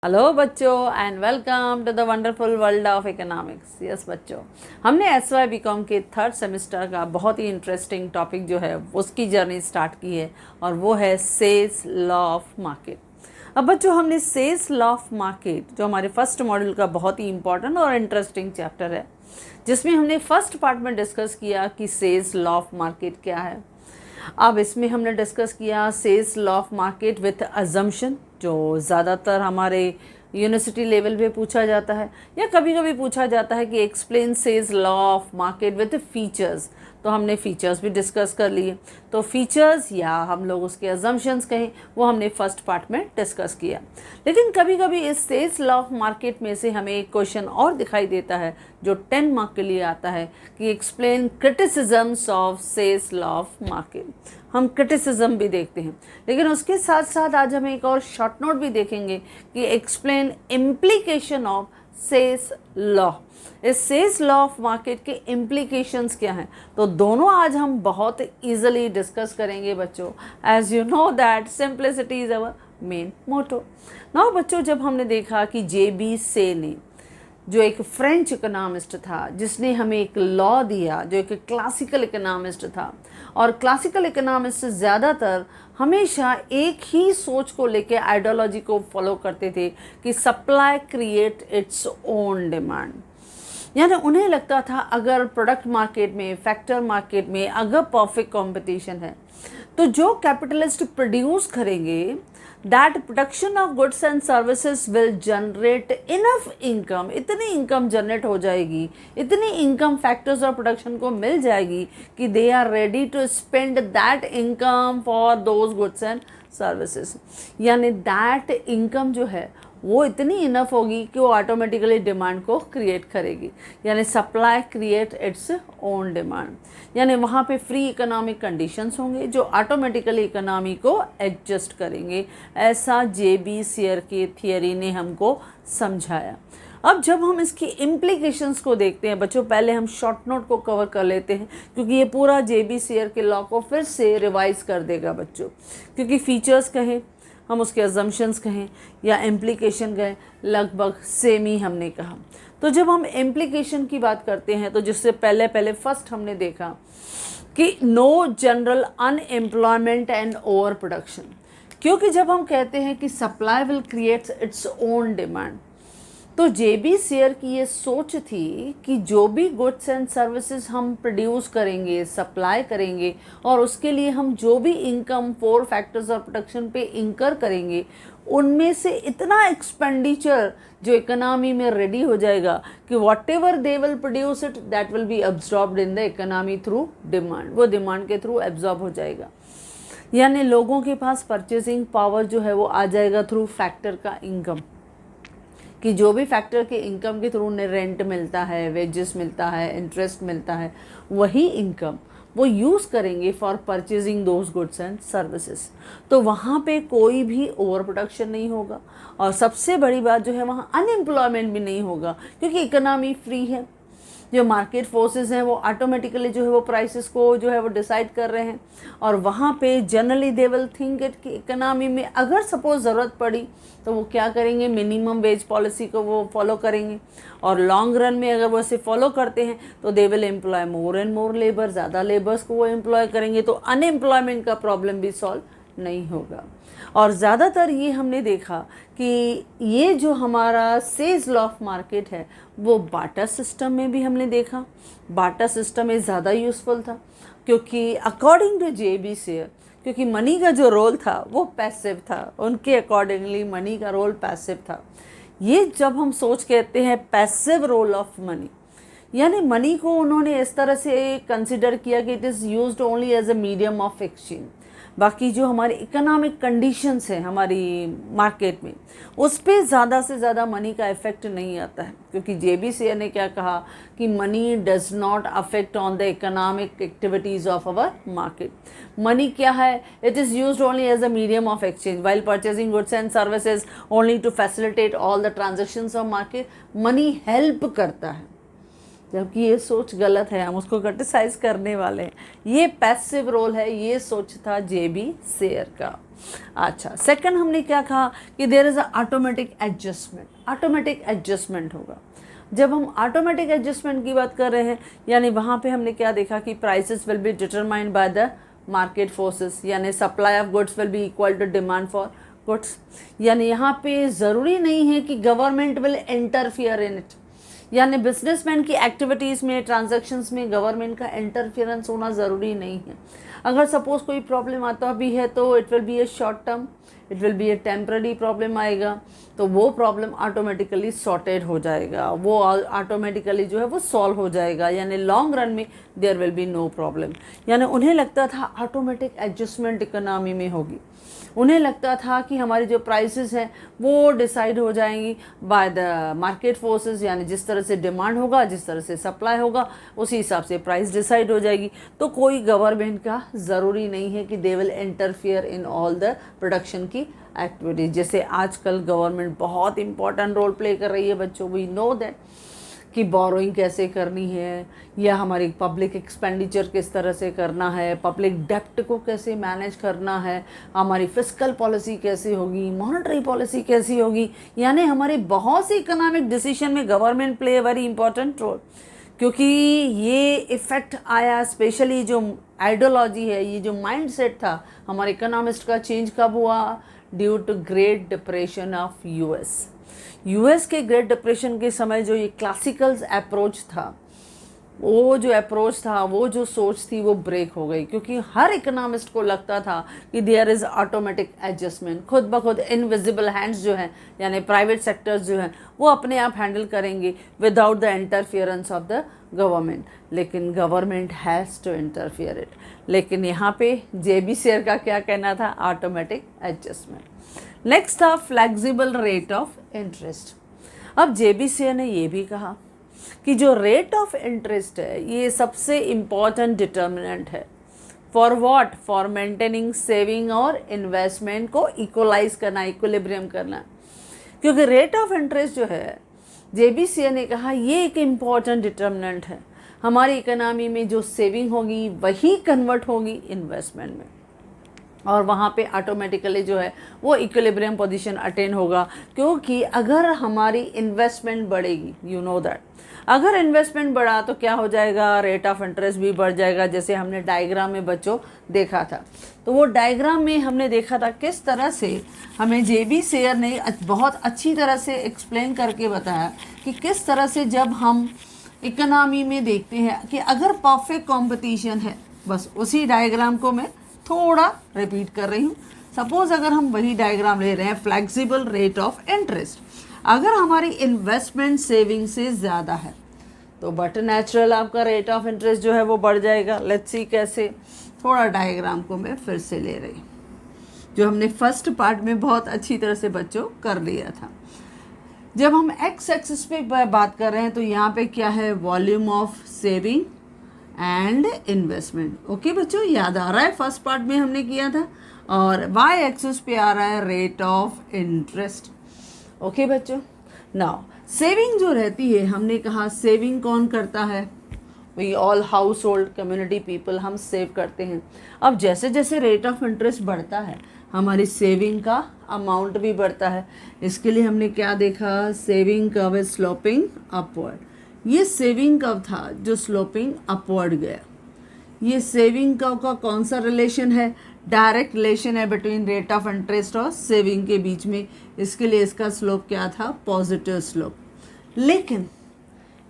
Hello बच्चों and welcome to the wonderful world of economics. Yes बच्चों, हमने SY BCom के थर्ड सेमेस्टर का बहुत ही इंटरेस्टिंग टॉपिक जो है उसकी जर्नी स्टार्ट की है और वो है सेल्स लॉ ऑफ मार्केट। अब बच्चों, हमने सेल्स लॉ ऑफ मार्केट जो हमारे फर्स्ट मॉड्यूल का बहुत ही इंपॉर्टेंट और इंटरेस्टिंग चैप्टर है, जिसमें हमने फर्स्ट पार्ट में डिस्कस किया कि सेल्स लॉ ऑफ मार्केट क्या है। अब इसमें हमने डिस्कस किया सेल्स law of market with assumption, जो ज़्यादातर हमारे यूनिवर्सिटी लेवल पे पूछा जाता है या कभी कभी पूछा जाता है कि एक्सप्लेन सेल्स law of market with features. तो हमने फीचर्स भी डिस्कस कर लिए। तो फीचर्स या हम लोग उसके अजम्पशंस कहें, वो हमने फर्स्ट पार्ट में डिस्कस किया। लेकिन कभी कभी इस सेल्स लॉ ऑफ मार्केट में से हमें एक क्वेश्चन और दिखाई देता है जो 10 मार्क के लिए आता है कि explain criticisms of sales law of market. हम क्रिटिसिज्म भी देखते हैं, लेकिन उसके साथ साथ आज हम एक और शॉर्ट नोट भी देखेंगे कि explain implication of sales law. इस सेल्स लॉ ऑफ मार्केट के इम्प्लीकेशंस क्या हैं, तो दोनों आज हम बहुत ईजिली डिस्कस करेंगे बच्चों। As you know that simplicity is our main motto. Now बच्चों, जब हमने देखा कि जे.बी. से ने, जो एक फ्रेंच इकोनॉमिस्ट था, जिसने हमें एक लॉ दिया, जो एक क्लासिकल इकोनॉमिस्ट था, और क्लासिकल इकोनॉमिस्ट ज़्यादातर हमेशा एक ही सोच को लेके आइडियोलॉजी को फॉलो करते थे कि supply create it's own demand. यानी उन्हें लगता था अगर प्रोडक्ट मार्केट में, फैक्टर मार्केट में अगर परफेक्ट कंपटीशन है तो जो कैपिटलिस्ट प्रोड्यूस करेंगे, that production of goods and services will generate enough income, इतनी इनकम जनरेट हो जाएगी, इतनी इनकम फैक्टर्स ऑफ प्रोडक्शन को मिल जाएगी कि they are ready to spend that income for those goods and services. यानी दैट इनकम जो है वो इतनी इनफ होगी कि वो ऑटोमेटिकली डिमांड को क्रिएट करेगी। यानी supply create it's own demand. यानी वहाँ पे फ्री इकोनॉमिक कंडीशंस होंगे जो ऑटोमेटिकली इकोनॉमी को एडजस्ट करेंगे। ऐसा जे.बी. शेयर की थियरी ने हमको समझाया। अब जब हम इसकी इम्प्लीकेशंस को देखते हैं बच्चों, पहले हम शॉर्ट नोट को कवर कर लेते हैं, क्योंकि ये पूरा जे.बी. शेयर के लॉ को फिर से रिवाइज कर देगा बच्चों। क्योंकि फीचर्स कहें, हम उसके अजम्पशंस कहें या इम्प्लीकेशन कहें, लगभग सेम ही हमने कहा। तो जब हम इम्प्लीकेशन की बात करते हैं तो जिससे पहले फर्स्ट हमने देखा कि no general unemployment and over production. क्योंकि जब हम कहते हैं कि supply will creates its own demand, तो जे.बी. शेयर की ये सोच थी कि जो भी गुड्स एंड सर्विसेज हम प्रोड्यूस करेंगे, सप्लाई करेंगे, और उसके लिए हम जो भी इनकम 4 फैक्टर्स ऑफ प्रोडक्शन पे इंकर करेंगे, उनमें से इतना एक्सपेंडिचर जो इकोनॉमी में रेडी हो जाएगा कि what ever they will produce it that will B absorbed in the economy through demand. वो डिमांड के थ्रू एब्जॉर्ब हो जाएगा। यानी लोगों के पास परचेजिंग पावर जो है वो आ जाएगा थ्रू फैक्टर का इनकम, कि जो भी फैक्टर के इनकम के थ्रू उन्हें रेंट मिलता है, वेजेस मिलता है, इंटरेस्ट मिलता है, वही इनकम वो यूज़ करेंगे for purchasing those goods and services. तो वहाँ पे कोई भी ओवर प्रोडक्शन नहीं होगा, और सबसे बड़ी बात जो है वहाँ अनएम्प्लॉयमेंट भी नहीं होगा, क्योंकि इकोनॉमी फ्री है। जो मार्केट फोर्सेस हैं वो ऑटोमेटिकली जो है वो प्राइसेस को जो है वो डिसाइड कर रहे हैं, और वहाँ पे generally they will think it कि इकोनॉमी में अगर सपोज ज़रूरत पड़ी तो वो क्या करेंगे, मिनिमम वेज पॉलिसी को वो फॉलो करेंगे, और लॉन्ग रन में अगर वो इसे फॉलो करते हैं तो they will employ more and more labour, ज़्यादा लेबर्स को वो एम्प्लॉय करेंगे, तो अनएम्प्लॉयमेंट का प्रॉब्लम भी सॉल्व नहीं होगा। और ज़्यादातर ये हमने देखा कि ये जो हमारा सेल्स लॉ ऑफ मार्केट है वो बाटा सिस्टम में भी हमने देखा। बाटा सिस्टम में ज़्यादा यूज़फुल था, क्योंकि अकॉर्डिंग टू जे.बी. शेयर, क्योंकि मनी का जो रोल था वो पैसिव था, उनके अकॉर्डिंगली मनी का रोल पैसिव था। ये जब हम सोच कहते हैं पैसिव रोल ऑफ मनी, यानी मनी को उन्होंने इस तरह से कंसिडर किया कि it is used only as a medium of exchange. बाकी जो हमारी इकोनॉमिक कंडीशंस हैं हमारी मार्केट में, उस पर ज़्यादा से ज़्यादा मनी का इफ़ेक्ट नहीं आता है, क्योंकि जे.बी. शेयर ने क्या कहा कि money does not affect on the economic activities of our market. Money क्या है, it is used only as a medium of exchange while purchasing goods and services only to facilitate all the transactions of market. Money help करता है, जबकि ये सोच गलत है, हम उसको क्रिटिसाइज करने वाले हैं। ये पैसिव रोल है, ये सोच था जे.बी. शेयर का। अच्छा, सेकंड हमने क्या कहा कि there is a automatic adjustment, automatic adjustment होगा। जब हम ऑटोमेटिक एडजस्टमेंट की बात कर रहे हैं, यानी वहाँ पे हमने क्या देखा कि prices will be determined by the market forces, यानी supply of goods will be equal to demand for goods. यानी यहाँ पे ज़रूरी नहीं है कि government will interfere in it, यानी बिजनेसमैन की एक्टिविटीज़ में, ट्रांजैक्शंस में गवर्नमेंट का इंटरफियरेंस होना ज़रूरी नहीं है। अगर सपोज़ कोई प्रॉब्लम आता भी है तो it will be A short term, it will be A temporary problem आएगा, तो वो प्रॉब्लम ऑटोमेटिकली सॉर्टेड हो जाएगा, वो ऑटोमेटिकली जो है वो सॉल्व हो जाएगा, यानी लॉन्ग रन में there will be no problem. यानी उन्हें लगता था ऑटोमेटिक एडजस्टमेंट इकोनॉमी में होगी, उन्हें लगता था कि हमारी जो प्राइसेस हैं वो डिसाइड हो जाएंगी बाय द मार्केट फोर्सेस, यानी जिस तरह से डिमांड होगा, जिस तरह से सप्लाई होगा, उसी हिसाब से प्राइस डिसाइड हो जाएगी। तो कोई गवर्नमेंट का ज़रूरी नहीं है कि they will interfere in all the production की एक्टिविटीज़। जैसे आजकल गवर्नमेंट बहुत इंपॉर्टेंट रोल प्ले कर रही है बच्चों, वी नो दैट, कि बोरोइंग कैसे करनी है, या हमारी पब्लिक एक्सपेंडिचर किस तरह से करना है, पब्लिक डेप्ट को कैसे मैनेज करना है, हमारी फिस्कल पॉलिसी कैसी होगी, मॉनेटरी पॉलिसी कैसी होगी, यानी हमारी बहुत सी इकोनॉमिक डिसीजन में government play a very important role. क्योंकि ये इफ़ेक्ट आया, स्पेशली जो आइडियोलॉजी है, ये जो माइंडसेट था हमारे इकोनॉमिस्ट का, चेंज कब हुआ? Due to great depression of US के ग्रेट डिप्रेशन के समय जो ये क्लासिकल अप्रोच था, वो जो अप्रोच था, वो जो सोच थी, वो ब्रेक हो गई। क्योंकि हर इकोनॉमिस्ट को लगता था कि देयर इज़ ऑटोमेटिक एडजस्टमेंट, खुद ब खुद इनविजिबल हैंड्स जो हैं, यानी प्राइवेट सेक्टर्स जो हैं, वो अपने आप हैंडल करेंगे without the interference of the government. लेकिन government has to interfere it. लेकिन यहाँ पे जेबी शेयर का क्या कहना था? Automatic adjustment. नेक्स्ट था फ्लेक्सिबल रेट ऑफ इंटरेस्ट। अब जेबी शेयर ने ये भी कहा कि जो रेट ऑफ इंटरेस्ट है, ये सबसे इम्पॉर्टेंट डिटर्मिनेंट है for what? For maintaining saving और इन्वेस्टमेंट को इक्वलाइज करना, इक्विलिब्रियम करना। क्योंकि रेट ऑफ इंटरेस्ट जो है, जेबीसीए ने कहा, ये एक इम्पॉर्टेंट डिटर्मिनेंट है। हमारी इकोनॉमी में जो सेविंग होगी वही कन्वर्ट होगी इन्वेस्टमेंट में, और वहाँ पे ऑटोमेटिकली जो है वो इक्विलिब्रियम पोजीशन अटेन होगा। क्योंकि अगर हमारी इन्वेस्टमेंट बढ़ेगी, यू नो दैट, अगर इन्वेस्टमेंट बढ़ा तो क्या हो जाएगा? रेट ऑफ इंटरेस्ट भी बढ़ जाएगा। जैसे हमने डायग्राम में बच्चों देखा था, तो वो डायग्राम में हमने देखा था किस तरह से हमें जेबी शेयर ने बहुत अच्छी तरह से एक्सप्लेन करके बताया कि किस तरह से जब हम इकोनॉमी में देखते हैं कि अगर परफेक्ट कंपटीशन है, बस उसी डायग्राम को मैं थोड़ा रिपीट कर रही हूँ। सपोज अगर हम वही डायग्राम ले रहे हैं, फ्लेक्सिबल रेट ऑफ इंटरेस्ट, अगर हमारी इन्वेस्टमेंट सेविंग से ज़्यादा है तो बट नेचुरल आपका रेट ऑफ इंटरेस्ट जो है वो बढ़ जाएगा। लेट्स सी कैसे। थोड़ा डायग्राम को मैं फिर से ले रही हूँ, जो हमने फर्स्ट पार्ट में बहुत अच्छी तरह से बच्चों कर लिया था। जब हम एक्स एक्सिस पे बात कर रहे हैं तो यहाँ पे क्या है? Volume of saving and investment. Okay बच्चों, याद आ रहा है? फर्स्ट पार्ट में हमने किया था। और वाई एक्सिस पे आ रहा है रेट ऑफ इंटरेस्ट। ओके बच्चों, नाउ सेविंग जो रहती है, हमने कहा सेविंग कौन करता है? We all household community people, हम सेव करते हैं। अब जैसे जैसे रेट ऑफ इंटरेस्ट बढ़ता है, हमारी सेविंग का अमाउंट भी बढ़ता है। इसके लिए हमने क्या देखा? Saving curve is sloping upward. ये सेविंग कर्व था जो स्लोपिंग अपवर्ड गया। ये सेविंग कर्व का कौन सा रिलेशन है? डायरेक्ट रिलेशन है बिटवीन रेट ऑफ इंटरेस्ट और सेविंग के बीच में। इसके लिए इसका स्लोप क्या था? Positive slope. लेकिन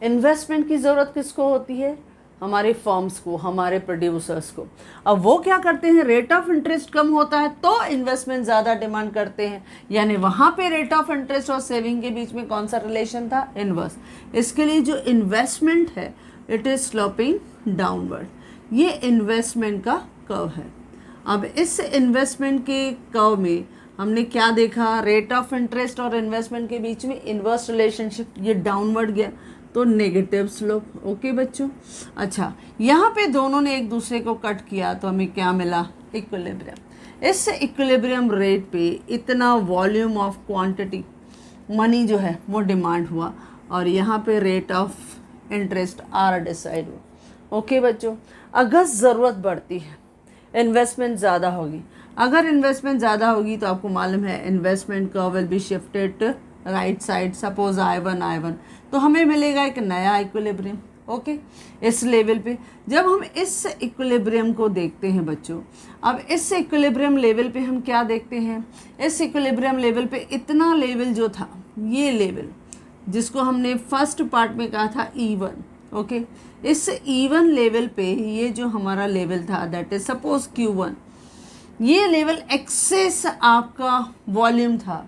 इन्वेस्टमेंट की ज़रूरत किसको होती है? हमारे फर्म्स को, हमारे प्रोड्यूसर्स को। अब वो क्या करते हैं? रेट ऑफ इंटरेस्ट कम होता है तो इन्वेस्टमेंट ज़्यादा डिमांड करते हैं। यानी वहाँ पे रेट ऑफ इंटरेस्ट और सेविंग के बीच में कौन सा रिलेशन था? इनवर्स। इसके लिए जो इन्वेस्टमेंट है, इट इज़ स्लोपिंग डाउनवर्ड। ये इन्वेस्टमेंट का कर्व है। अब इस इन्वेस्टमेंट के कर्व में हमने क्या देखा? रेट ऑफ इंटरेस्ट और इन्वेस्टमेंट के बीच में इन्वर्स रिलेशनशिप, ये डाउनवर्ड गया तो नेगेटिव स्लोप। ओके बच्चों, अच्छा, यहाँ पे दोनों ने एक दूसरे को कट किया तो हमें क्या मिला? इक्विलिब्रियम। इस इक्विलिब्रियम रेट पे इतना वॉल्यूम ऑफ क्वांटिटी मनी जो है वो डिमांड हुआ, और यहाँ पे rate of interest are decide हुआ। ओके बच्चों, अगर ज़रूरत बढ़ती है, इन्वेस्टमेंट ज़्यादा होगी, अगर इन्वेस्टमेंट ज़्यादा होगी तो आपको मालूम है investment curve will be shifted right side, suppose I1 तो हमें मिलेगा एक नया इक्विलिब्रियम। ओके, इस लेवल पे जब हम इस इक्विलिब्रियम को देखते हैं बच्चों, अब इस इक्विलिब्रियम लेवल पे हम क्या देखते हैं, इस इक्विलिब्रियम लेवल पे इतना लेवल जो था, ये लेवल जिसको हमने फर्स्ट पार्ट में कहा था E1, ओके, इस E1 लेवल पे ये जो हमारा लेवल था दैट इज सपोज Q1, ये लेवल एक्सेस आपका वॉल्यूम था।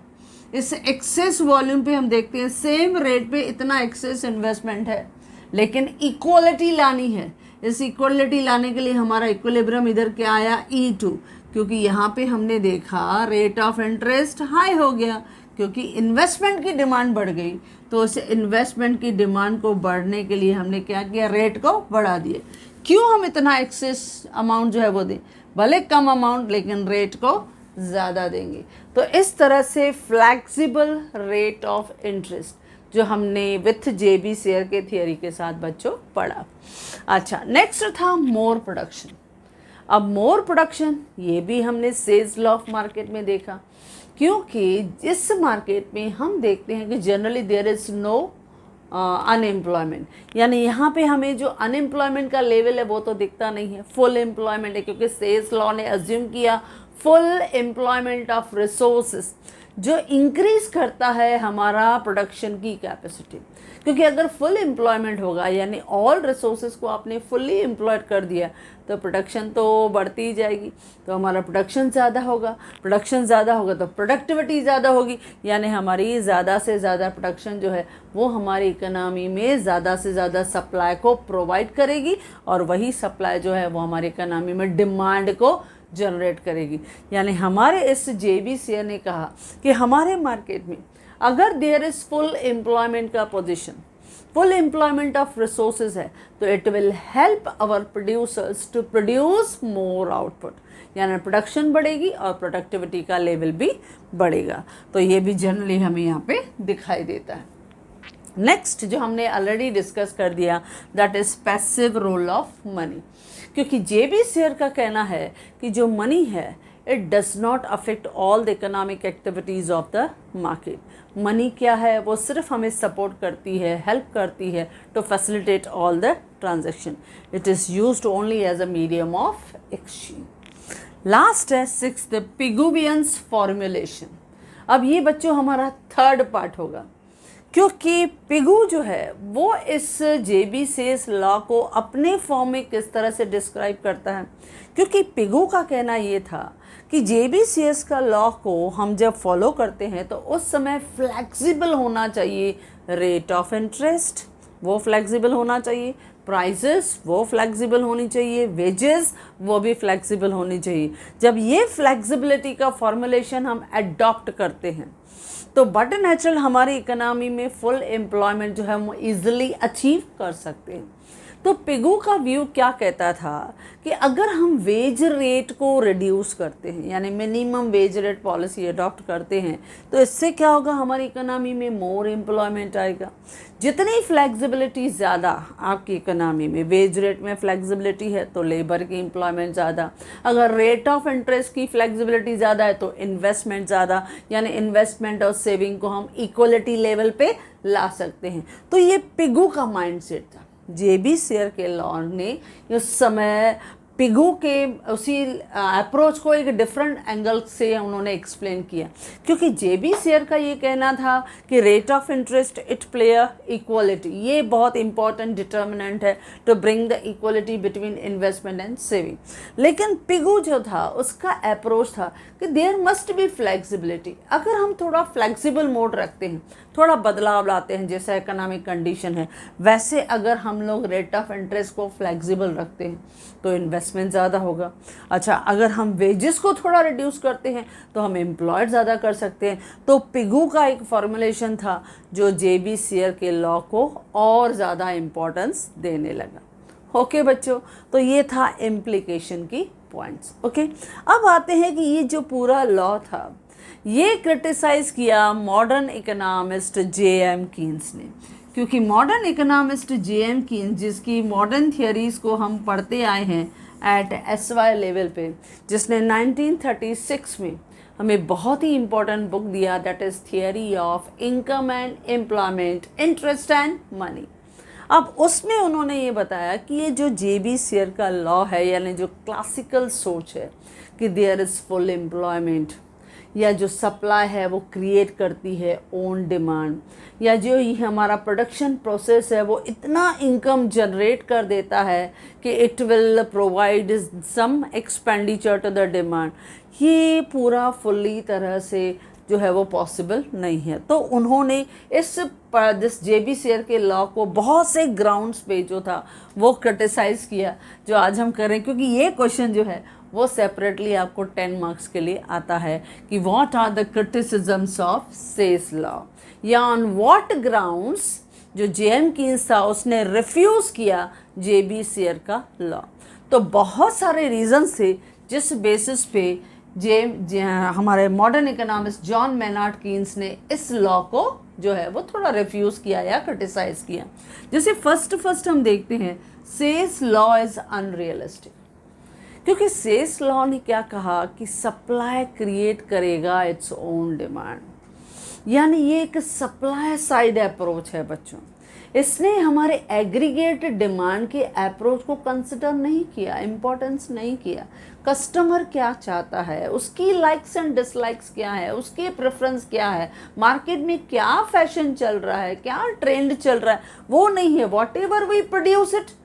इस एक्सेस वॉल्यूम पे हम देखते हैं सेम रेट पे इतना एक्सेस इन्वेस्टमेंट है, लेकिन इक्वलिटी लानी है। इस इक्वलिटी लाने के लिए हमारा इक्विलिब्रियम इधर क्या आया, E2, क्योंकि यहाँ पे हमने देखा रेट ऑफ इंटरेस्ट हाई हो गया क्योंकि इन्वेस्टमेंट की डिमांड बढ़ गई। तो उस इन्वेस्टमेंट की डिमांड को बढ़ने के लिए हमने क्या किया, रेट को बढ़ा दिए। क्यों हम इतना एक्सेस अमाउंट जो है वो दें, भले कम अमाउंट लेकिन रेट को ज़्यादा देंगे। तो इस तरह से फ्लैक्सिबल रेट ऑफ इंटरेस्ट जो हमने विथ JB शेयर के थियरी के साथ बच्चों पढ़ा। अच्छा, नेक्स्ट था मोर प्रोडक्शन। अब मोर प्रोडक्शन ये भी हमने सेल्स लॉ ऑफ मार्केट में देखा, क्योंकि जिस मार्केट में हम देखते हैं कि generally there is no unemployment, यानी यहाँ पे हमें जो अनएम्प्लॉयमेंट का लेवल है वो तो दिखता नहीं है, फुल एम्प्लॉयमेंट है, क्योंकि सेल्स लॉ ने अज्यूम किया फुल एम्प्लॉयमेंट ऑफ रिसोर्सेज जो इंक्रीज करता है हमारा प्रोडक्शन की कैपेसिटी। क्योंकि अगर फुल एम्प्लॉयमेंट होगा यानी ऑल रिसोर्सेज को आपने फुल्ली एम्प्लॉयड कर दिया तो प्रोडक्शन तो बढ़ती ही जाएगी, तो हमारा प्रोडक्शन ज़्यादा होगा, प्रोडक्शन ज़्यादा होगा तो प्रोडक्टिविटी ज़्यादा होगी, यानी हमारी ज़्यादा से ज़्यादा प्रोडक्शन जो है वो हमारी इकोनॉमी में ज़्यादा से ज़्यादा सप्लाई को प्रोवाइड करेगी, और वही सप्लाई जो है वो हमारी इकोनॉमी में डिमांड को जनरेट करेगी। यानी हमारे इस JB शेयर ने कहा कि हमारे मार्केट में अगर देयर इज़ फुल एम्प्लॉयमेंट का position, full employment of resources है, तो it will help our producers to produce more output, यानी प्रोडक्शन बढ़ेगी और प्रोडक्टिविटी का लेवल भी बढ़ेगा। तो ये भी जनरली हमें यहाँ पे दिखाई देता है। नेक्स्ट जो हमने ऑलरेडी डिस्कस कर दिया that is passive role of money, क्योंकि JB शेयर का कहना है कि जो मनी है it does not affect all the economic activities of the market. Money क्या है, वो सिर्फ हमें सपोर्ट करती है, हेल्प करती है to facilitate all the transaction. It is used only as a medium of exchange. Last है सिक्स्थ, पिगुबियंस फॉर्मुलेशन। अब ये बच्चों हमारा थर्ड पार्ट होगा, क्योंकि पिगू जो है वो इस JB शेयर्स लॉ को अपने फॉर्म में किस तरह से डिस्क्राइब करता है। क्योंकि पिगू का कहना ये था कि JB शेयर्स का लॉ को हम जब फॉलो करते हैं तो उस समय फ्लेक्सिबल होना चाहिए, रेट ऑफ इंटरेस्ट वो फ्लेक्सिबल होना चाहिए, प्राइसेस वो फ्लेक्सिबल होनी चाहिए, वेजेस वो भी फ्लेक्सिबल होनी चाहिए। जब ये फ्लेक्सिबिलिटी का फॉर्मुलेशन हम अडॉप्ट करते हैं तो बट नेचुरल हमारी इकोनॉमी में फुल एम्प्लॉयमेंट जो है हम ईजिली अचीव कर सकते हैं। तो पिगू का व्यू क्या कहता था कि अगर हम वेज रेट को रिड्यूस करते हैं यानी minimum wage rate policy adopt करते हैं तो इससे क्या होगा, हमारी इकोनॉमी में मोर एम्प्लॉयमेंट आएगा। जितनी फ्लेक्सिबिलिटी ज़्यादा आपकी इकोनॉमी में, वेज रेट में फ्लेक्सिबिलिटी है तो लेबर की एम्प्लॉयमेंट ज़्यादा, अगर रेट ऑफ इंटरेस्ट की फ्लेक्सिबिलिटी ज़्यादा है तो इन्वेस्टमेंट ज़्यादा, यानी इन्वेस्टमेंट और सेविंग को हम इक्वलिटी लेवल पे ला सकते हैं। तो ये पिगू का माइंडसेट था। JB शेयर के लॉ ने उस समय पिगू के उसी अप्रोच को एक डिफरेंट एंगल से उन्होंने एक्सप्लेन किया, क्योंकि JB शेयर का ये कहना था कि rate of interest it play a equality, ये बहुत इंपॉर्टेंट डिटर्मिनेंट है to bring the equality between investment and saving. लेकिन पिगू जो था उसका अप्रोच था कि देयर मस्ट बी फ्लेक्सिबिलिटी। अगर हम थोड़ा फ्लेक्सिबल मोड रखते हैं, थोड़ा बदलाव लाते हैं, जैसा इकोनॉमिक कंडीशन है वैसे अगर हम लोग रेट ऑफ इंटरेस्ट को फ्लेक्सिबल रखते हैं तो इन्वेस्टमेंट ज़्यादा होगा। अच्छा, अगर हम वेजेस को थोड़ा रिड्यूस करते हैं तो हम एम्प्लॉयड ज़्यादा कर सकते हैं। तो पिगू का एक फॉर्मुलेशन था जो JB शेयर के लॉ को और ज़्यादा इम्पोर्टेंस देने लगा। ओके बच्चों, तो ये था इम्प्लीकेशन की पॉइंट्स। ओके, अब आते हैं कि ये जो पूरा लॉ था ये क्रिटिसाइज़ किया मॉडर्न इकोनॉमिस्ट JM कीन्स ने, क्योंकि मॉडर्न इकोनॉमिस्ट JM कीन्स जिसकी मॉडर्न थियरीज़ को हम पढ़ते आए हैं एट SY लेवल पे, जिसने 1936 में हमें बहुत ही इम्पोर्टेंट बुक दिया, that is theory of income and employment, interest and money. अब उसमें उन्होंने ये बताया कि ये जो JB शेयर का लॉ है, यानी जो क्लासिकल सोच है कि देयर इज़ फुल एम्प्लॉयमेंट, या जो सप्लाई है वो क्रिएट करती है ओन डिमांड, या जो ये हमारा प्रोडक्शन प्रोसेस है वो इतना इनकम जनरेट कर देता है कि it will provide some expenditure to the demand, ये पूरा फुल्ली तरह से जो है वो पॉसिबल नहीं है। तो उन्होंने इस JB शेयर के लॉ को बहुत से ग्राउंड्स पे जो था वो क्रिटिसाइज़ किया, जो आज हम करें, क्योंकि ये क्वेश्चन जो है वो सेपरेटली आपको 10 मार्क्स के लिए आता है कि what are the criticisms of Say's law, या ऑन व्हाट ग्राउंड्स जो JM कीन्स था उसने रिफ्यूज़ किया JB शेयर का लॉ। तो बहुत सारे रीजंस थे जिस बेसिस पे हमारे modern economist John Maynard Keynes ने इस लॉ को जो है वो थोड़ा रिफ्यूज़ किया या क्रिटिसाइज़ किया। जैसे फर्स्ट हम देखते हैं, सेस लॉ इज़ अनरियलिस्टिक, क्योंकि सेस लॉ ने क्या कहा कि सप्लाई क्रिएट करेगा इट्स ओन डिमांड, यानी ये एक सप्लाई साइड अप्रोच है बच्चों। इसने हमारे एग्रीगेट डिमांड के अप्रोच को कंसिडर नहीं किया, इम्पोर्टेंस नहीं किया। कस्टमर क्या चाहता है, उसकी लाइक्स एंड डिसलाइक्स क्या है, उसके प्रेफरेंस क्या है, मार्केट में क्या फैशन चल रहा है, क्या ट्रेंड चल रहा है, वो नहीं है। What ever we produce it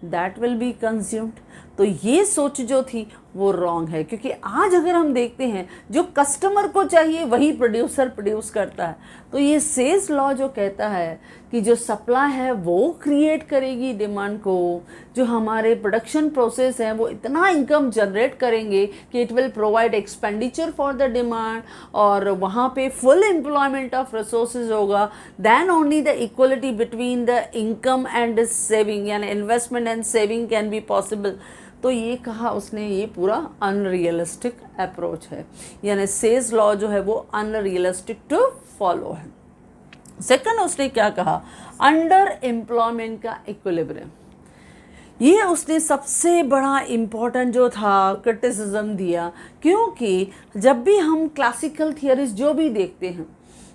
that will be consumed. तो ये सोच जो थी वो रॉन्ग है, क्योंकि आज अगर हम देखते हैं जो कस्टमर को चाहिए वही प्रोड्यूसर प्रोड्यूस करता है। तो ये सेल्स लॉ जो कहता है कि जो सप्लाई है वो क्रिएट करेगी डिमांड को, जो हमारे प्रोडक्शन प्रोसेस है वो इतना इनकम जनरेट करेंगे कि it will provide expenditure for the demand, और वहाँ पे फुल एम्प्लॉयमेंट ऑफ रिसोर्सेज होगा, then only the equality between the income and saving, यानी investment and saving can be possible. तो ये कहा उसने, ये पूरा अनरियलिस्टिक अप्रोच है, यानी सेल्स लॉ जो है वो अनरियलिस्टिक टू फॉलो है। सेकंड उसने क्या कहा, अंडर एम्प्लॉयमेंट का इक्विलिब्रियम, ये उसने सबसे बड़ा इम्पोर्टेंट जो था क्रिटिसिज्म दिया, क्योंकि जब भी हम क्लासिकल थियरीज जो भी देखते हैं,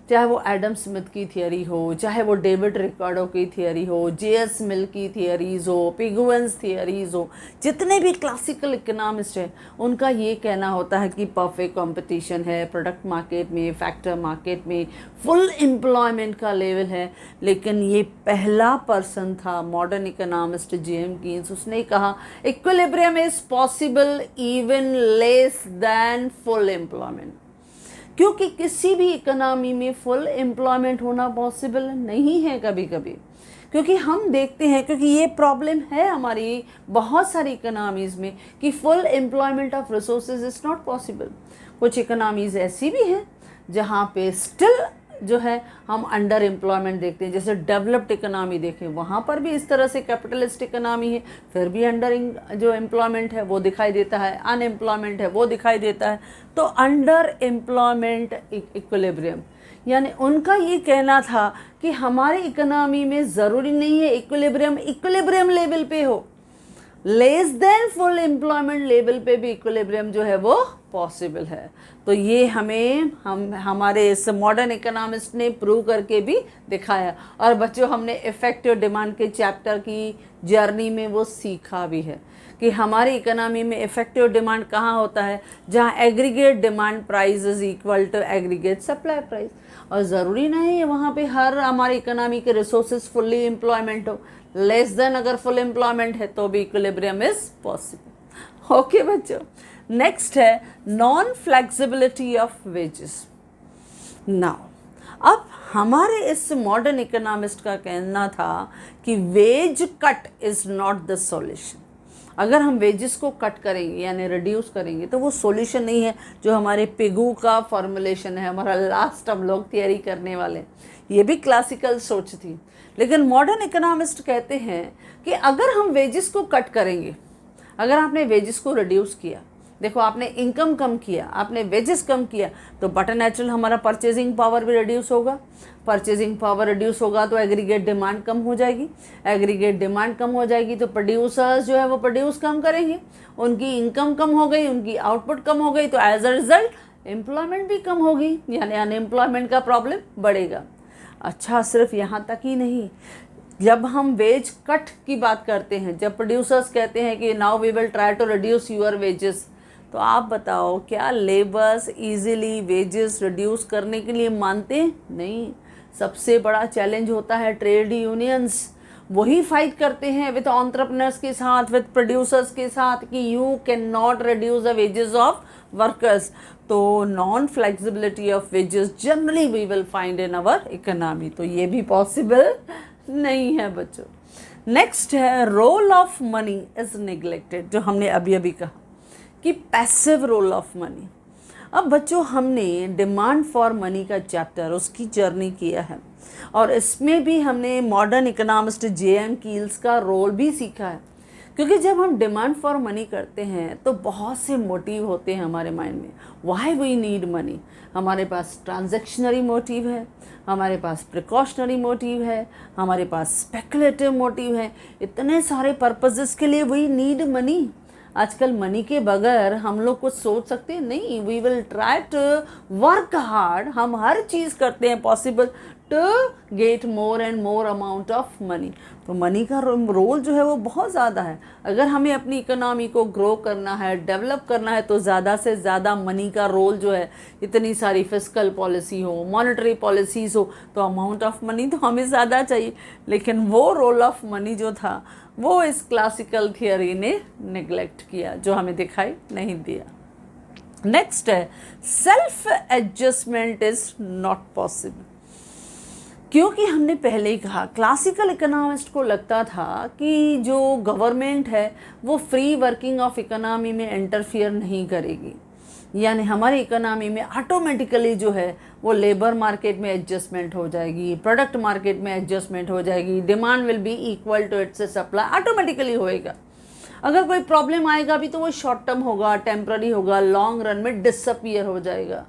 चाहे वो एडम स्मिथ की थियरी हो, चाहे वो डेविड रिकार्डो की थियरी हो, JS मिल की थियरीज़ हो, पिगुएंस थियरीज़ हो, जितने भी क्लासिकल इकोनॉमिस्ट हैं उनका ये कहना होता है कि परफेक्ट कंपटीशन है प्रोडक्ट मार्केट में, फैक्टर मार्केट में, फुल एम्प्लॉयमेंट का लेवल है। लेकिन ये पहला पर्सन था मॉडर्न इकोनॉमिस्ट JM कीन्स, उसने कहा equilibrium is possible even less than full employment, क्योंकि किसी भी इकोनॉमी में फुल एम्प्लॉयमेंट होना पॉसिबल नहीं है कभी कभी, क्योंकि हम देखते हैं, क्योंकि ये प्रॉब्लम है हमारी बहुत सारी इकोनॉमीज़ में कि full employment of resources is not possible. कुछ इकोनॉमीज़ ऐसी भी हैं जहाँ पे स्टिल जो है हम अंडर एम्प्लॉयमेंट देखते हैं, जैसे डेवलप्ड इकोनॉमी देखें वहाँ पर भी इस तरह से कैपिटलिस्ट इकोनॉमी है, फिर भी अंडर जो एम्प्लॉयमेंट है वो दिखाई देता है, अनएम्प्लॉयमेंट है वो दिखाई देता है। तो अंडर एम्प्लॉयमेंट इक्विलिब्रियम, यानी उनका ये कहना था कि हमारी इकोनॉमी में ज़रूरी नहीं है इक्विलिब्रियम लेवल पे हो, less then full employment level पे भी इक्विलिब्रियम जो है वो पॉसिबल है। तो ये हमारे इस मॉडर्न इकोनॉमिस्ट ने प्रूव करके भी दिखाया। और बच्चों, हमने इफेक्टिव डिमांड के चैप्टर की जर्नी में वो सीखा भी है कि हमारी इकोनॉमी में इफेक्टिव डिमांड कहाँ होता है, जहाँ aggregate demand price is equal to aggregate supply price. और ज़रूरी नहीं है वहाँ पे हर हमारी इकोनॉमी के रिसोर्सेज फुल्ली एम्प्लॉयमेंट हो, लेस देन अगर फुल एम्प्लॉयमेंट है तो भी इक्विलिब्रियम इज पॉसिबल। ओके बच्चों, नेक्स्ट है non flexibility of wages. Now अब हमारे इस मॉडर्न इकोनॉमिस्ट का कहना था कि wage cut is not the solution. अगर हम वेजेस को कट करेंगे यानी रिड्यूस करेंगे तो वो सॉल्यूशन नहीं है, जो हमारे पिगू का फॉर्मुलेशन है, हमारा लास्ट हम लोग तैयारी करने वाले। ये भी क्लासिकल सोच थी, लेकिन मॉडर्न इकोनॉमिस्ट कहते हैं कि अगर हम वेजेस को कट करेंगे, अगर आपने वेजेस को रिड्यूस किया देखो आपने इनकम कम किया, आपने वेजेस कम किया, तो बट नेचुरल हमारा परचेजिंग पावर भी रिड्यूस होगा। परचेजिंग पावर रिड्यूस होगा तो एग्रीगेट डिमांड कम हो जाएगी। एग्रीगेट डिमांड कम हो जाएगी तो प्रोड्यूसर्स जो है वो प्रोड्यूस कम करेंगे, उनकी इनकम कम हो गई, उनकी आउटपुट कम हो गई, तो एज अ रिजल्ट एम्प्लॉयमेंट भी कम होगी, यानी अनएम्प्लॉयमेंट का प्रॉब्लम बढ़ेगा। अच्छा, सिर्फ यहाँ तक ही नहीं, जब हम वेज कट की बात करते हैं, जब प्रोड्यूसर्स कहते हैं कि now we will try to reduce your wages, तो आप बताओ क्या लेबर्स इजीली वेजेस रिड्यूस करने के लिए मानते हैं? नहीं। सबसे बड़ा चैलेंज होता है ट्रेड यूनियंस, वही फाइट करते हैं विद एंटरप्रेन्योर्स के साथ, विद प्रोड्यूसर्स के साथ कि you can not reduce the wages of workers. तो non flexibility of wages generally we will find in our economy, तो ये भी पॉसिबल नहीं है बच्चों। नेक्स्ट है role of money is neglected, जो हमने अभी अभी कहा कि पैसिव रोल ऑफ मनी। अब बच्चों हमने डिमांड फॉर मनी का चैप्टर, उसकी जर्नी किया है, और इसमें भी हमने मॉडर्न इकोनॉमिस्ट जे.एम. कील्स का रोल भी सीखा है। क्योंकि जब हम डिमांड फॉर मनी करते हैं तो बहुत से मोटिव होते हैं हमारे माइंड में, वाई वी नीड मनी। हमारे पास ट्रांजैक्शनरी मोटिव है, हमारे पास प्रिकॉशनरी मोटिव है, हमारे पास स्पेकुलेटिव मोटिव है, इतने सारे पर्पसेस के लिए वी नीड मनी। आजकल मनी के बगैर हम लोग कुछ सोच सकते हैं? नहीं। We will try to work hard, हम हर चीज़ करते हैं possible to get more and more amount of money. तो मनी का रोल जो है वो बहुत ज़्यादा है। अगर हमें अपनी इकोनॉमी को ग्रो करना है, डेवलप करना है, तो ज़्यादा से ज़्यादा मनी का रोल जो है, इतनी सारी फिस्कल पॉलिसी हो, मॉनेटरी पॉलिसीज़ हो, तो अमाउंट ऑफ मनी तो हमें ज़्यादा चाहिए। लेकिन वो रोल ऑफ मनी जो था वो इस क्लासिकल थियोरी ने निगलेक्ट किया, जो हमें दिखाई नहीं दिया। नेक्स्ट है self adjustment is not possible. क्योंकि हमने पहले ही कहा क्लासिकल इकोनॉमिस्ट को लगता था कि जो गवर्नमेंट है वो फ्री वर्किंग ऑफ इकोनॉमी में इंटरफियर नहीं करेगी, यानी हमारी इकोनॉमी में ऑटोमेटिकली जो है वो लेबर मार्केट में एडजस्टमेंट हो जाएगी, प्रोडक्ट मार्केट में एडजस्टमेंट हो जाएगी, demand will be equal to its supply, automatically होएगा। अगर कोई प्रॉब्लम आएगा भी तो वो शॉर्ट टर्म होगा, टेम्प्ररी होगा, लॉन्ग रन में डिसअपीयर हो जाएगा।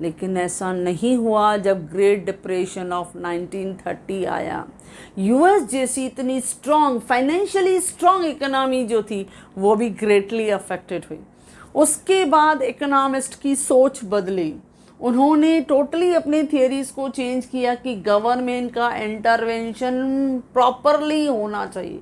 लेकिन ऐसा नहीं हुआ। जब ग्रेट डिप्रेशन ऑफ 1930 आया, यूएस जैसी इतनी स्ट्रॉन्ग, फाइनेंशियली स्ट्रॉन्ग इकोनॉमी जो थी वो भी ग्रेटली अफेक्टेड हुई। उसके बाद इकोनॉमिस्ट की सोच बदली, उन्होंने टोटली अपने थियरीज को चेंज किया कि गवर्नमेंट का इंटरवेंशन प्रॉपरली होना चाहिए,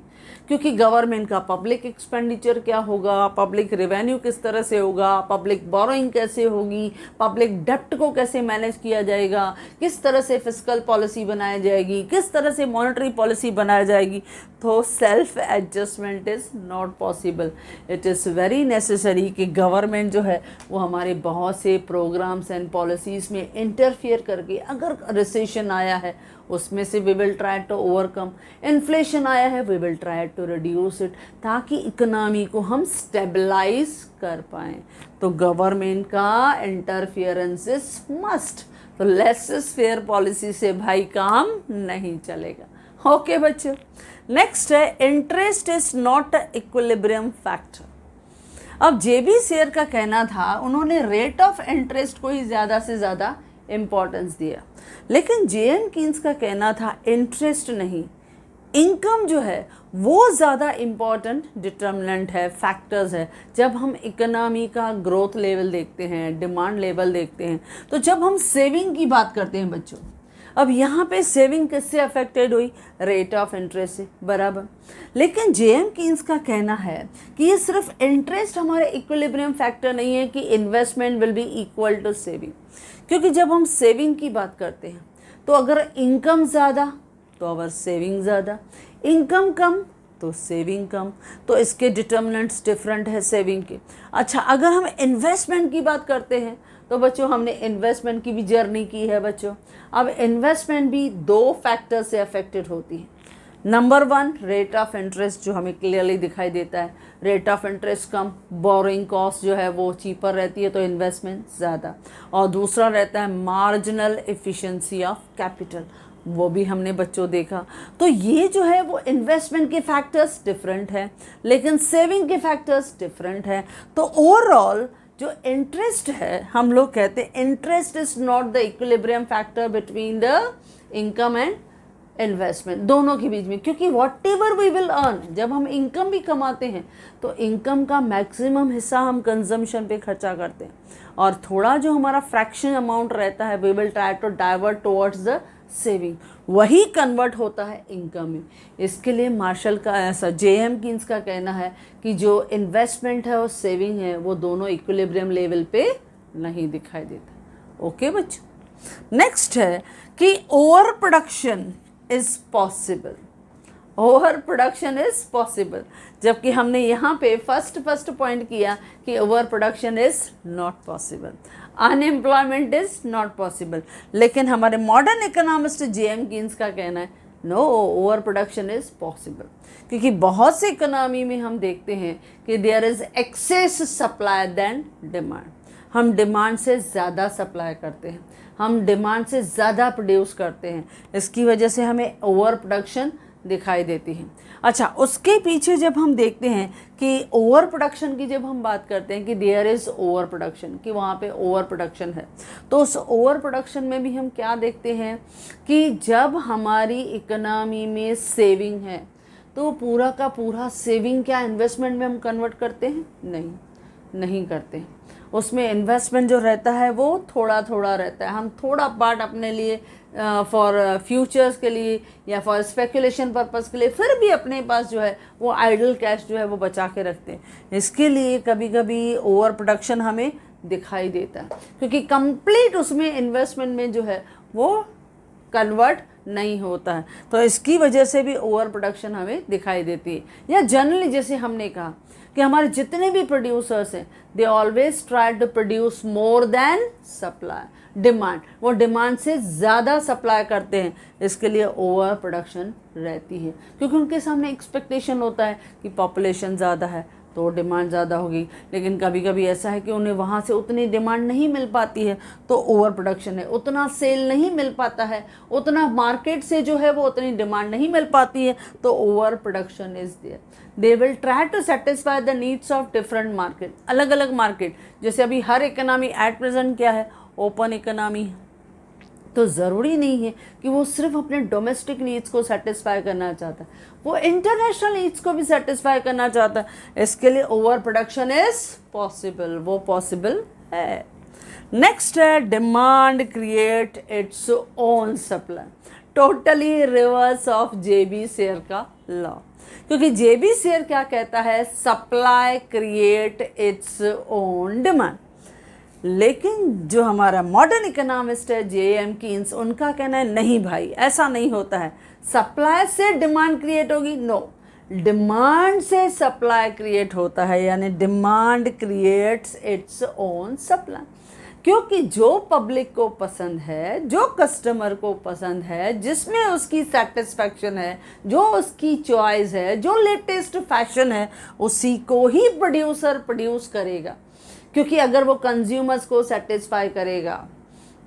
क्योंकि गवर्नमेंट का पब्लिक एक्सपेंडिचर क्या होगा, पब्लिक रेवेन्यू किस तरह से होगा, पब्लिक बोरोइंग कैसे होगी, पब्लिक डेप्ट को कैसे मैनेज किया जाएगा, किस तरह से फिस्कल पॉलिसी बनाई जाएगी, किस तरह से मॉनेटरी पॉलिसी बनाई जाएगी। तो self adjustment is not possible. It is very necessary कि गवर्नमेंट जो है वो हमारे बहुत से प्रोग्राम्स एंड पॉलिसीज़ में इंटरफियर करके, अगर रिसेशन आया है उसमें से we will try to overcome, inflation आया है we will try to reduce it, ताकि इकोनॉमी को हम स्टेबलाइज कर पाएँ। तो गवर्नमेंट का इंटरफियरेंस इज मस्ट। तो लेस फेयर पॉलिसी से भाई काम नहीं चलेगा। ओके बच्चों, नेक्स्ट है interest is not a equilibrium factor. अब जेबी शेयर का कहना था, उन्होंने रेट ऑफ इंटरेस्ट को ही ज़्यादा से ज़्यादा इम्पोर्टेंस दिया, लेकिन जे.एम. कीन्स का कहना था इंटरेस्ट नहीं, इनकम जो है वो ज़्यादा इम्पॉर्टेंट डिटर्मिनेंट है, फैक्टर्स है। जब हम इकोनॉमी का ग्रोथ लेवल देखते हैं, डिमांड लेवल देखते हैं, तो जब हम सेविंग की बात करते हैं बच्चों, अब यहाँ पे सेविंग किससे अफेक्टेड हुई? रेट ऑफ इंटरेस्ट से, बराबर। लेकिन जे.एम. कीन्स का कहना है कि ये सिर्फ इंटरेस्ट हमारे इक्विलिब्रियम फैक्टर नहीं है कि investment will be equal to saving. क्योंकि जब हम सेविंग की बात करते हैं तो अगर इनकम ज़्यादा तो अवर सेविंग ज़्यादा, इनकम कम तो सेविंग कम, तो इसके डिटर्मिनेंट्स डिफरेंट है सेविंग के। अच्छा, अगर हम इन्वेस्टमेंट की बात करते हैं तो बच्चों हमने इन्वेस्टमेंट की भी जर्नी की है बच्चों। अब इन्वेस्टमेंट भी दो फैक्टर से अफेक्टेड होती है। Number one, rate of interest जो हमें क्लियरली दिखाई देता है, rate of interest come, borrowing cost जो है वो चीपर रहती है तो इन्वेस्टमेंट ज़्यादा। और दूसरा रहता है मार्जिनल एफिशिएंसी ऑफ कैपिटल, वो भी हमने बच्चों देखा। तो ये जो है वो इन्वेस्टमेंट के फैक्टर्स डिफरेंट हैं, लेकिन सेविंग के फैक्टर्स डिफरेंट हैं। तो ओवरऑल जो इंटरेस्ट है, हम लोग कहते हैं interest is not the equilibrium factor between the income and investment, दोनों के बीच में। क्योंकि what ever we will earn, जब हम इनकम भी कमाते हैं तो इनकम का मैक्सिमम हिस्सा हम कंजम्पशन पे खर्चा करते हैं, और थोड़ा जो हमारा फ्रैक्शन अमाउंट रहता है we will try to divert towards the saving, वही कन्वर्ट होता है इनकम में। इसके लिए मार्शल का ऐसा J.M. कीन्स का कहना है कि जो इन्वेस्टमेंट है और सेविंग है वो दोनों इक्विलिब्रियम लेवल पे नहीं दिखाई देता। ओके बच्चों, नेक्स्ट है कि over production is possible. Over production is possible, जबकि हमने यहाँ पे फर्स्ट पॉइंट किया कि over production is not possible, unemployment is not possible. लेकिन हमारे मॉडर्न इकोनॉमिस्ट J.M. कीन्स का कहना है no, over production is possible, क्योंकि बहुत से इकोनॉमी में हम देखते हैं कि there is excess supply than demand. हम डिमांड से ज़्यादा सप्लाई करते हैं, हम डिमांड से ज़्यादा प्रोड्यूस करते हैं, इसकी वजह से हमें ओवर प्रोडक्शन दिखाई देती है। अच्छा, उसके पीछे जब हम देखते हैं कि ओवर प्रोडक्शन की जब हम बात करते हैं कि देयर इज़ ओवर प्रोडक्शन, कि वहाँ पे ओवर प्रोडक्शन है, तो उस ओवर प्रोडक्शन में भी हम क्या देखते हैं कि जब हमारी इकोनॉमी में सेविंग है तो पूरा का पूरा सेविंग क्या इन्वेस्टमेंट में हम कन्वर्ट करते हैं? नहीं करते हैं। उसमें इन्वेस्टमेंट जो रहता है वो थोड़ा थोड़ा रहता है, हम थोड़ा पार्ट अपने लिए फॉर फ्यूचर्स के लिए या फॉर स्पेकुलेशन पर्पस के लिए, फिर भी अपने पास जो है वो आइडल कैश जो है वो बचा के रखते हैं। इसके लिए कभी कभी ओवर प्रोडक्शन हमें दिखाई देता है, क्योंकि कंप्लीट उसमें इन्वेस्टमेंट में जो है वो कन्वर्ट नहीं होता है, तो इसकी वजह से भी ओवर प्रोडक्शन हमें दिखाई देती है। या जनरली जैसे हमने कहा कि हमारे जितने भी प्रोड्यूसर्स हैं they always try to produce more than supply, demand, वो डिमांड से ज़्यादा सप्लाई करते हैं, इसके लिए ओवर प्रोडक्शन रहती है, क्योंकि उनके सामने एक्सपेक्टेशन होता है कि पॉपुलेशन ज़्यादा है तो डिमांड ज़्यादा होगी। लेकिन कभी कभी ऐसा है कि उन्हें वहाँ से उतनी डिमांड नहीं मिल पाती है तो ओवर प्रोडक्शन है, उतना सेल नहीं मिल पाता है, उतना मार्केट से जो है वो उतनी डिमांड नहीं मिल पाती है, तो over production is there. They will try to satisfy the needs of different market, अलग अलग मार्केट। जैसे अभी हर इकोनॉमी एट प्रेजेंट क्या है, ओपन इकोनॉमी है, तो ज़रूरी नहीं है कि वो सिर्फ अपने डोमेस्टिक नीड्स को सेटिस्फाई करना चाहता है, वो इंटरनेशनल नीड्स को भी सेटिस्फाई करना चाहता है। इसके लिए ओवर प्रोडक्शन इज पॉसिबल, वो पॉसिबल है। नेक्स्ट है demand create its own supply, totally reverse of J.B. Share का लॉ। क्योंकि J.B. शेयर क्या कहता है, supply create it's own demand. लेकिन जो हमारा मॉडर्न इकोनॉमिस्ट है J.M. कीन्स, उनका कहना है नहीं भाई, ऐसा नहीं होता है, सप्लाई से डिमांड क्रिएट होगी, नो, डिमांड से सप्लाई क्रिएट होता है, यानी demand creates its own supply. क्योंकि जो पब्लिक को पसंद है, जो कस्टमर को पसंद है, जिसमें उसकी सेटिस्फैक्शन है, जो उसकी चॉइस है, जो लेटेस्ट फैशन है, उसी को ही प्रोड्यूसर प्रोड्यूस करेगा। क्योंकि अगर वो कंज्यूमर्स को सेटिस्फाई करेगा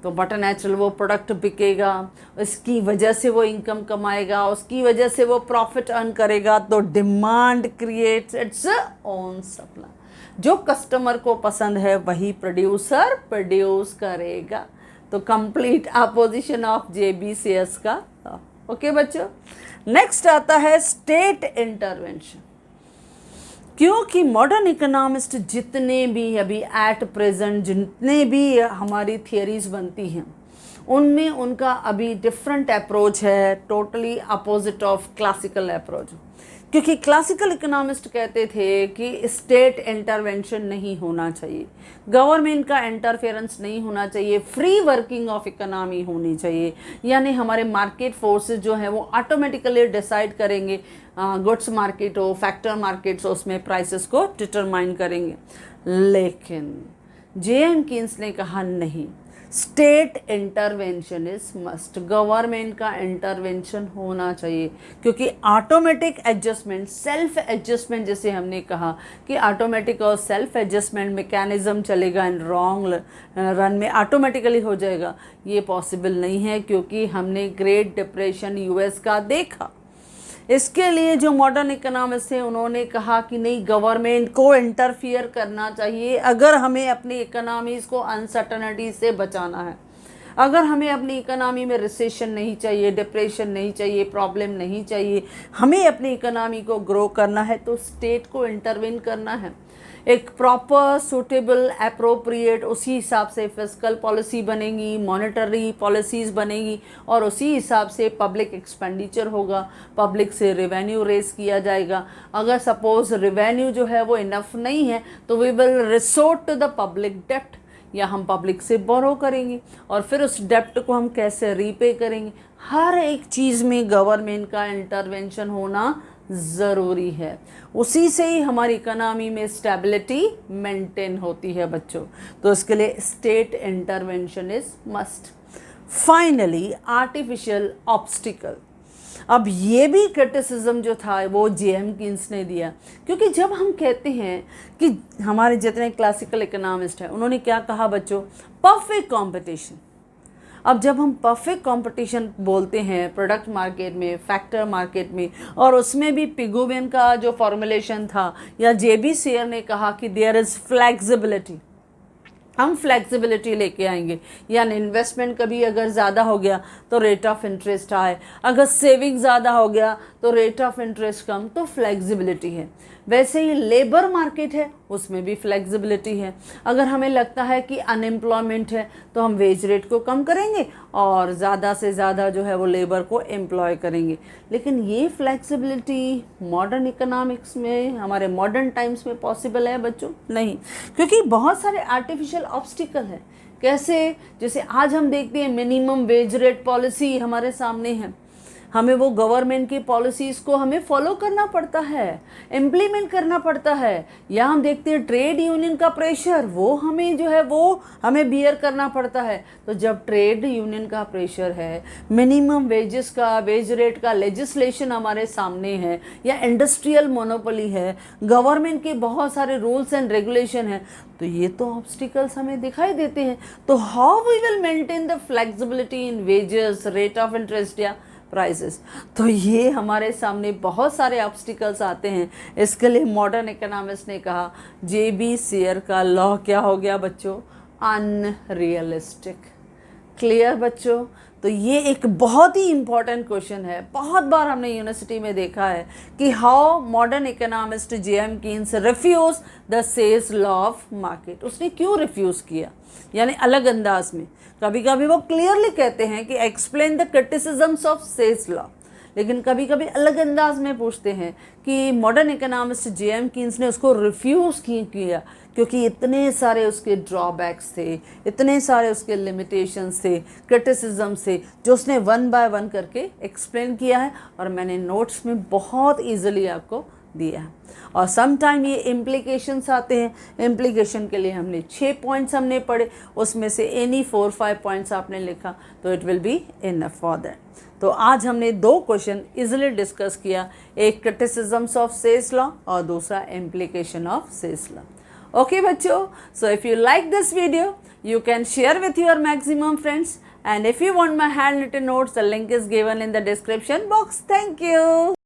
तो बट नेचुरल वो प्रोडक्ट बिकेगा, उसकी वजह से वो इनकम कमाएगा, उसकी वजह से वो प्रॉफिट अर्न करेगा। तो demand creates its own supply, जो कस्टमर को पसंद है वही प्रोड्यूसर प्रोड्यूस करेगा। तो complete opposition of J.B. Shares का। ओके बच्चों, नेक्स्ट आता है स्टेट इंटरवेंशन। क्योंकि मॉडर्न इकोनॉमिस्ट जितने भी अभी एट प्रेजेंट जितने भी हमारी थियरीज बनती हैं उनमें उनका अभी डिफरेंट अप्रोच है, totally opposite of classical approach. क्योंकि क्लासिकल इकोनॉमिस्ट कहते थे कि स्टेट इंटरवेंशन नहीं होना चाहिए, गवर्नमेंट का इंटरफेरेंस नहीं होना चाहिए, फ्री वर्किंग ऑफ इकोनॉमी होनी चाहिए, यानी हमारे मार्केट फोर्सेस जो हैं वो ऑटोमेटिकली डिसाइड करेंगे, गुड्स मार्केट हो, फैक्टर मार्केट्स हो, उसमें प्राइसेस को डिटरमाइन करेंगे। लेकिन J.M. कीन्स ने कहा नहीं, state intervention is must, government का इंटरवेंशन होना चाहिए, क्योंकि ऑटोमेटिक एडजस्टमेंट, सेल्फ एडजस्टमेंट जैसे हमने कहा कि ऑटोमेटिक और सेल्फ एडजस्टमेंट मैकेनिज्म चलेगा इन लॉन्ग रन में ऑटोमेटिकली हो जाएगा, ये पॉसिबल नहीं है, क्योंकि हमने ग्रेट डिप्रेशन यूएस का देखा। इसके लिए जो मॉडर्न इकोनॉमिस्ट थे उन्होंने कहा कि नहीं, गवर्नमेंट को इंटरफियर करना चाहिए अगर हमें अपनी इकोनॉमीज़ को अनसर्टनिटी से बचाना है, अगर हमें अपनी इकोनॉमी में रिसेशन नहीं चाहिए, डिप्रेशन नहीं चाहिए, प्रॉब्लम नहीं चाहिए, हमें अपनी इकोनॉमी को ग्रो करना है, तो स्टेट को इंटरवेन करना है। एक प्रॉपर सूटेबल अप्रोप्रिएट उसी हिसाब से फिस्कल पॉलिसी बनेगी, मॉनेटरी पॉलिसीज़ बनेगी, और उसी हिसाब से पब्लिक एक्सपेंडिचर होगा, पब्लिक से रेवेन्यू रेस किया जाएगा। अगर सपोज रेवेन्यू जो है वो इनफ नहीं है तो we will resort to the public डेप्ट, या हम पब्लिक से बोरो करेंगे और फिर उस डेप्ट को हम कैसे रीपे करेंगे। हर एक चीज़ में गवर्नमेंट का इंटरवेंशन होना ज़रूरी है, उसी से ही हमारी इकोनॉमी में स्टेबिलिटी मेंटेन होती है बच्चों। तो इसके लिए state intervention is must. Finally artificial obstacle, अब ये भी क्रिटिसिज्म जो था वो जेएम कीन्स ने दिया, क्योंकि जब हम कहते हैं कि हमारे जितने क्लासिकल इकोनॉमिस्ट हैं उन्होंने क्या कहा बच्चों, परफेक्ट कंपटीशन। अब जब हम परफेक्ट कंपटीशन बोलते हैं प्रोडक्ट मार्केट में, फैक्टर मार्केट में, और उसमें भी पिगोवेन का जो फॉर्मुलेशन था या जेबी शेयर ने कहा कि देयर इज़ फ्लेक्सिबिलिटी, हम फ्लेक्सिबिलिटी लेके आएंगे, यानी इन्वेस्टमेंट कभी अगर ज़्यादा हो गया तो रेट ऑफ इंटरेस्ट आए, अगर सेविंग ज़्यादा हो गया तो रेट ऑफ इंटरेस्ट कम, तो फ्लेक्सिबिलिटी है। वैसे ही लेबर मार्केट है, उसमें भी फ्लेक्सिबिलिटी है। अगर हमें लगता है कि अनएम्प्लॉयमेंट है तो हम वेज रेट को कम करेंगे और ज़्यादा से ज़्यादा जो है वो लेबर को एम्प्लॉय करेंगे। लेकिन ये फ्लेक्सिबिलिटी मॉडर्न इकोनॉमिक्स में, हमारे मॉडर्न टाइम्स में पॉसिबल है बच्चों? नहीं, क्योंकि बहुत सारे आर्टिफिशियल ऑब्स्टिकल है। कैसे? जैसे आज हम देखते हैं मिनिमम वेज रेट पॉलिसी हमारे सामने है, हमें वो गवर्नमेंट की पॉलिसीज़ को हमें फॉलो करना पड़ता है, इम्प्लीमेंट करना पड़ता है। या हम देखते हैं ट्रेड यूनियन का प्रेशर, वो हमें जो है वो हमें बियर करना पड़ता है। तो जब ट्रेड यूनियन का प्रेशर है, मिनिमम वेजेस का, वेज रेट का लेजिस्लेशन हमारे सामने है, या इंडस्ट्रियल मोनोपोली है, गवर्नमेंट के बहुत सारे रूल्स एंड रेगुलेशन है, तो ये तो ऑब्स्टिकल्स हमें दिखाई देते हैं। तो how we will maintain the flexibility in wages, rate of interest या प्राइसेस? तो ये हमारे सामने बहुत सारे ऑब्स्टिकल्स आते हैं। इसके लिए मॉडर्न इकोनॉमिस्ट ने कहा जेबी शेयर का लॉ क्या हो गया बच्चों? अनरियलिस्टिक। क्लियर बच्चों? तो ये एक बहुत ही इम्पॉर्टेंट क्वेश्चन है, बहुत बार हमने यूनिवर्सिटी में देखा है कि how modern economist J M Keynes refuse the sales law of market. उसने क्यों रिफ्यूज़ किया, यानी अलग अंदाज में। कभी कभी वो क्लियरली कहते हैं कि explain the criticisms of sales law, लेकिन कभी कभी अलग अंदाज में पूछते हैं कि मॉडर्न इकोनॉमिस्ट जेएम कीन्स ने उसको रिफ्यूज़ क्यों किया, क्योंकि इतने सारे उसके ड्रॉबैक्स थे, इतने सारे उसके लिमिटेशंस थे, क्रिटिसिजम्स थे, जो उसने वन बाय वन करके एक्सप्लेन किया है, और मैंने नोट्स में बहुत ईजिली आपको दिया है। और सम टाइम ये इम्प्लीकेशंस आते हैं। इम्प्लीकेशन के लिए हमने 6 पॉइंट्स हमने पढ़े, उसमें से एनी 4-5 पॉइंट्स आपने लिखा तो it will be enough for that. तो आज हमने 2 क्वेश्चन इजीली डिस्कस किया, एक क्रिटिसिजम्स ऑफ सेल्स लॉ और दूसरा implication of sales law. Okay बच्चों, so if you like this video, you can share with your maximum friends, and if you want my handwritten notes, the link is given in the description box. Thank you.